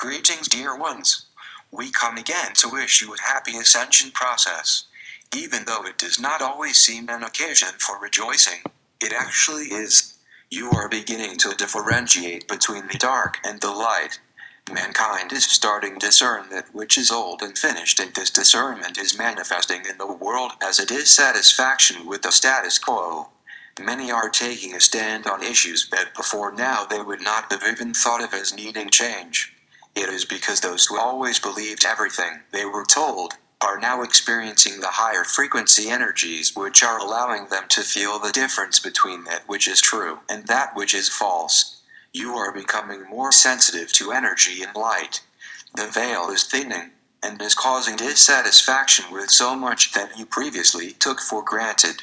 Greetings, dear ones. We come again to wish you a happy ascension process. Even though it does not always seem an occasion for rejoicing, it actually is. You are beginning to differentiate between the dark and the light. Mankind is starting to discern that which is old and finished, and this discernment is manifesting in the world as a dissatisfaction with the status quo. Many are taking a stand on issues that before now they would not have even thought of as needing change. It is because those who always believed everything they were told are now experiencing the higher frequency energies which are allowing them to feel the difference between that which is true and that which is false. You are becoming more sensitive to energy and light. The veil is thinning and is causing dissatisfaction with so much that you previously took for granted.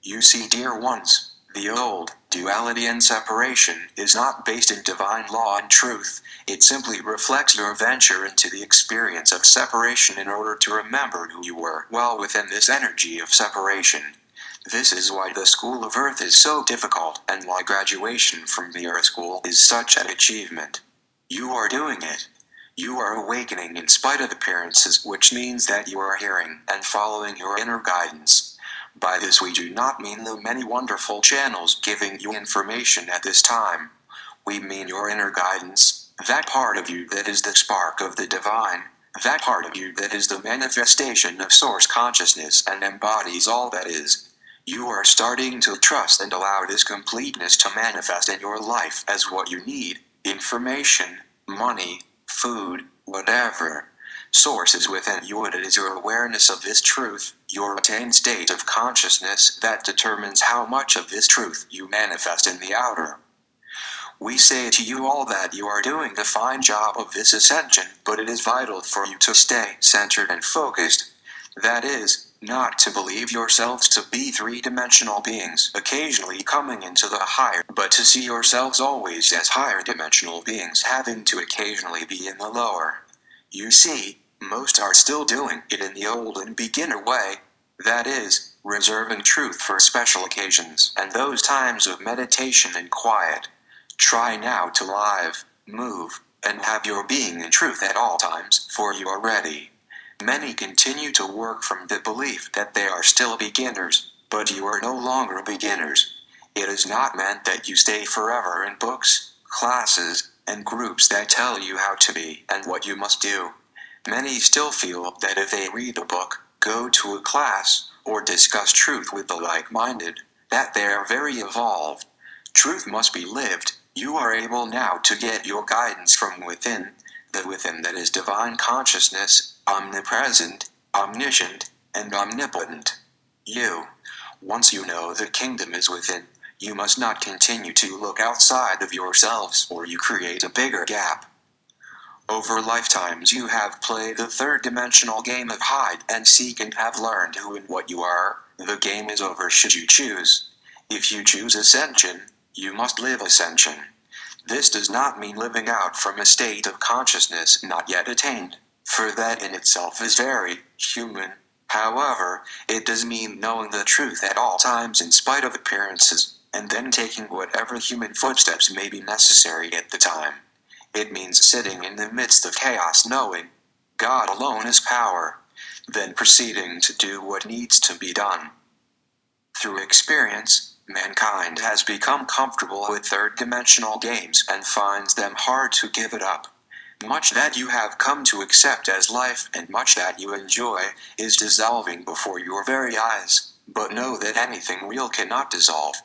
You see, dear ones, the old duality and separation is not based in divine law and truth. It simply reflects your venture into the experience of separation in order to remember who you were while within this energy of separation. This is why the school of Earth is so difficult, and why graduation from the Earth school is such an achievement. You are doing it. You are awakening in spite of appearances, which means that you are hearing and following your inner guidance. By this we do not mean the many wonderful channels giving you information at this time. We mean your inner guidance, that part of you that is the spark of the divine, that part of you that is the manifestation of source consciousness and embodies all that is. You are starting to trust and allow this completeness to manifest in your life as what you need: information, money, food, whatever. Source is within you, and it is your awareness of this truth, your attained state of consciousness, that determines how much of this truth you manifest in the outer. We say to you all that you are doing a fine job of this ascension, but it is vital for you to stay centered and focused. That is, not to believe yourselves to be three-dimensional beings occasionally coming into the higher, but to see yourselves always as higher-dimensional beings having to occasionally be in the lower. You see, most are still doing it in the old and beginner way, that is, reserving truth for special occasions and those times of meditation and quiet. Try now to live, move, and have your being in truth at all times, for you are ready. Many continue to work from the belief that they are still beginners, but you are no longer beginners. It is not meant that you stay forever in books, classes, and groups that tell you how to be and what you must do. Many still feel that if they read a book, go to a class, or discuss truth with the like-minded, that they are very evolved. Truth must be lived. You are able now to get your guidance from within, the within that is divine consciousness, omnipresent, omniscient, and omnipotent. Once you know the kingdom is within, you must not continue to look outside of yourselves, or you create a bigger gap. Over lifetimes you have played the third-dimensional game of hide and seek and have learned who and what you are. The game is over should you choose. If you choose ascension, you must live ascension. This does not mean living out from a state of consciousness not yet attained, for that in itself is very human. However, it does mean knowing the truth at all times in spite of appearances, and then taking whatever human footsteps may be necessary at the time. It means sitting in the midst of chaos knowing God alone is power, then proceeding to do what needs to be done. Through experience, mankind has become comfortable with third-dimensional games and finds them hard to give it up. Much that you have come to accept as life and much that you enjoy is dissolving before your very eyes, but know that anything real cannot dissolve.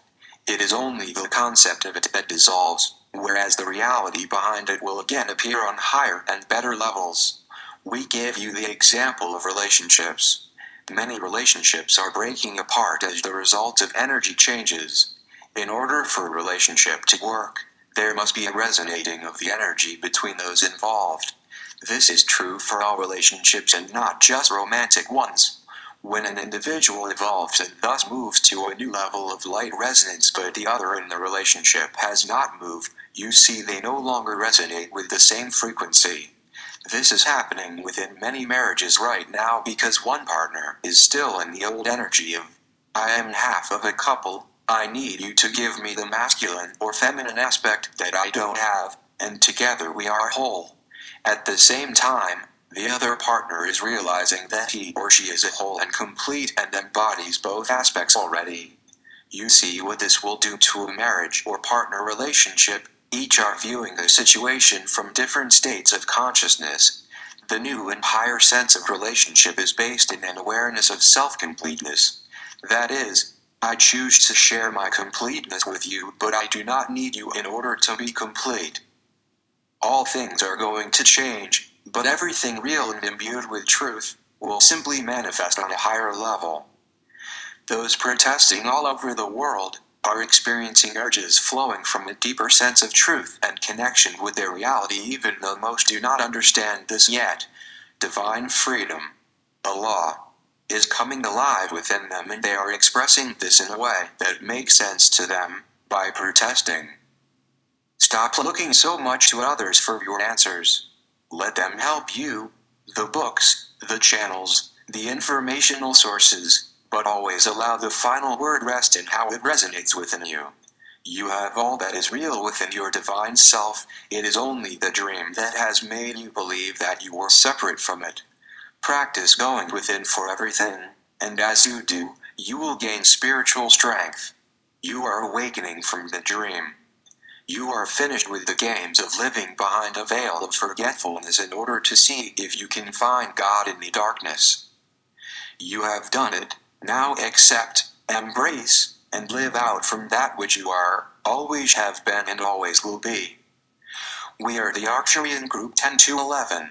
It is only the concept of it that dissolves, whereas the reality behind it will again appear on higher and better levels. We gave you the example of relationships. Many relationships are breaking apart as the result of energy changes. In order for a relationship to work, there must be a resonating of the energy between those involved. This is true for all relationships and not just romantic ones. When an individual evolves and thus moves to a new level of light resonance but the other in the relationship has not moved, you see they no longer resonate with the same frequency. This is happening within many marriages right now because one partner is still in the old energy of, I am half of a couple, I need you to give me the masculine or feminine aspect that I don't have, and together we are whole. At the same time, the other partner is realizing that he or she is a whole and complete and embodies both aspects already. You see what this will do to a marriage or partner relationship. Each are viewing the situation from different states of consciousness. The new and higher sense of relationship is based in an awareness of self-completeness. That is, I choose to share my completeness with you, but I do not need you in order to be complete. All things are going to change, but everything real and imbued with truth will simply manifest on a higher level. Those protesting all over the world are experiencing urges flowing from a deeper sense of truth and connection with their reality, even though most do not understand this yet. Divine freedom, the law, is coming alive within them, and they are expressing this in a way that makes sense to them by protesting. Stop looking so much to others for your answers. Let them help you. The books, the channels, the informational sources, but always allow the final word rest in how it resonates within you. You have all that is real within your divine self. It is only the dream that has made you believe that you were separate from it. Practice going within for everything, and as you do, you will gain spiritual strength. You are awakening from the dream. You are finished with the games of living behind a veil of forgetfulness in order to see if you can find God in the darkness. You have done it. Now accept, embrace, and live out from that which you are, always have been and always will be. We are the Arcturian Group 10-11.